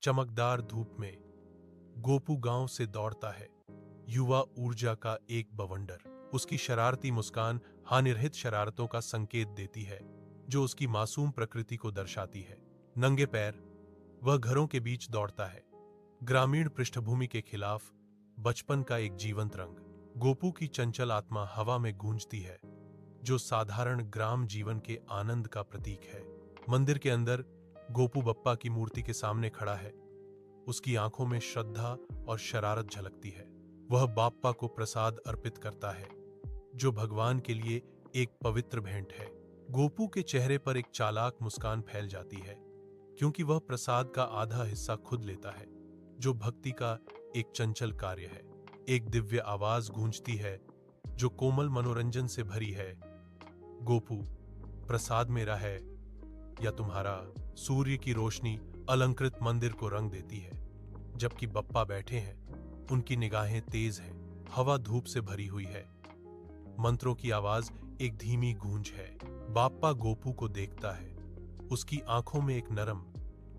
चमकदार धूप में गोपू गांव से दौड़ता है, युवा ऊर्जा का एक बवंडर। उसकी शरारती मुस्कान हानिरहित शरारतों का संकेत देती है, जो उसकी मासूम प्रकृति को दर्शाती है। नंगे पैर वह घरों के बीच दौड़ता है, ग्रामीण पृष्ठभूमि के खिलाफ बचपन का एक जीवंत रंग। गोपू की चंचल आत्मा हवा में गूंजती है, जो साधारण ग्राम जीवन के आनंद का प्रतीक है। मंदिर के अंदर गोपू बप्पा की मूर्ति के सामने खड़ा है। उसकी आंखों में श्रद्धा और शरारत झलकती है। वह बाप्पा को प्रसाद अर्पित करता है, जो भगवान के लिए एक पवित्र भेंट है। गोपू के चेहरे पर एक चालाक मुस्कान फैल जाती है, क्योंकि वह प्रसाद का आधा हिस्सा खुद लेता है, जो भक्ति का एक चंचल कार्य है। एक दिव्य आवाज गूंजती है, जो कोमल मनोरंजन से भरी है। गोपू, प्रसाद मेरा है या तुम्हारा? सूर्य की रोशनी अलंकृत मंदिर को रंग देती है, जबकि बप्पा बैठे हैं। उनकी निगाहें तेज हैं, हवा धूप से भरी हुई है। मंत्रों की आवाज एक धीमी गूंज है। बाप्पा गोपू को देखता है। उसकी आंखों में एक नरम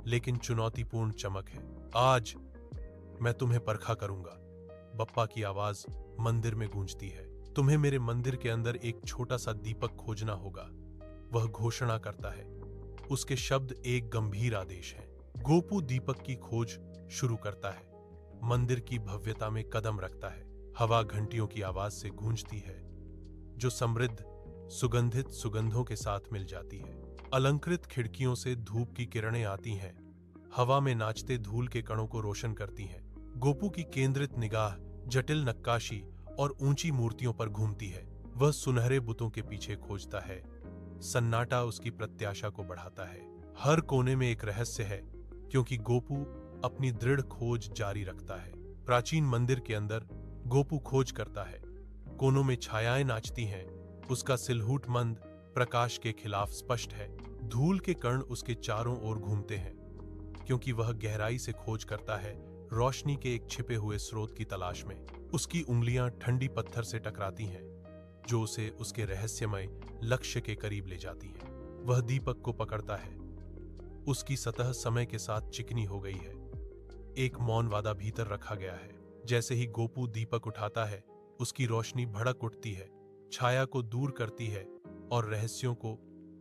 लेकिन चुनौतीपूर्ण चमक है। आज मैं तुम्हें परखा करूंगा, बप्पा की आवाज मंदिर में गूंजती है। तुम्हें मेरे मंदिर के अंदर एक छोटा सा दीपक खोजना होगा, वह घोषणा करता है। उसके शब्द एक गंभीर आदेश हैं। गोपू दीपक की खोज शुरू करता है, मंदिर की भव्यता में कदम रखता है। हवा घंटियों की आवाज से गूंजती है, जो समृद्ध सुगंधित सुगंधों के साथ मिल जाती है। अलंकृत खिड़कियों से धूप की किरणें आती हैं, हवा में नाचते धूल के कणों को रोशन करती हैं। गोपू की केंद्रित निगाह जटिल नक्काशी और ऊंची मूर्तियों पर घूमती है। वह सुनहरे बुतों के पीछे खोजता है। सन्नाटा उसकी प्रत्याशा को बढ़ाता है। हर कोने में एक रहस्य है, क्योंकि गोपू अपनी दृढ़ खोज जारी रखता है। प्राचीन मंदिर के अंदर गोपू खोज करता है। कोनों में छायाएं नाचती हैं। उसका सिलहूट मंद प्रकाश के खिलाफ स्पष्ट है। धूल के कण उसके चारों ओर घूमते हैं, क्योंकि वह गहराई से खोज करता है, रोशनी के एक छिपे हुए स्रोत की तलाश में। उसकी उंगलियां ठंडी पत्थर से टकराती हैं, जो उसे उसके रहस्यमय लक्ष्य के करीब ले जाती हैं। वह दीपक को पकड़ता है। उसकी सतह समय के साथ चिकनी हो गई है। एक मौन वादा भीतर रखा गया है। जैसे ही गोपू दीपक उठाता है, उसकी रोशनी भड़क उठती है, छाया को दूर करती है और रहस्यों को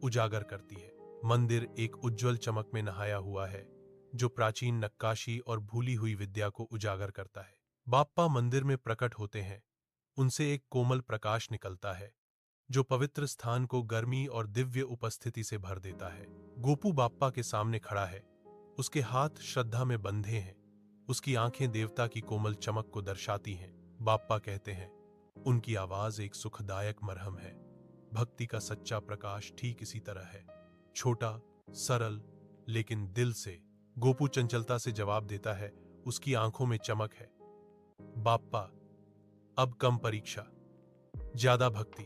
उजागर करती है। मंदिर एक उज्जवल चमक में नहाया हुआ है, जो प्राचीन नक्काशी और भूली हुई विद्या को उजागर करता है। बाप्पा मंदिर में प्रकट होते हैं। उनसे एक कोमल प्रकाश निकलता है, जो पवित्र स्थान को गर्मी और दिव्य उपस्थिति से भर देता है। गोपू बाप्पा के सामने खड़ा है। उसके हाथ श्रद्धा में बंधे हैं। उसकी आंखें देवता की कोमल चमक को दर्शाती हैं। बाप्पा कहते हैं, उनकी आवाज एक सुखदायक मरहम है। भक्ति का सच्चा प्रकाश ठीक इसी तरह है, छोटा, सरल, लेकिन दिल से। गोपू चंचलता से जवाब देता है। उसकी आंखों में चमक है। बाप्पा, अब कम परीक्षा, ज्यादा भक्ति।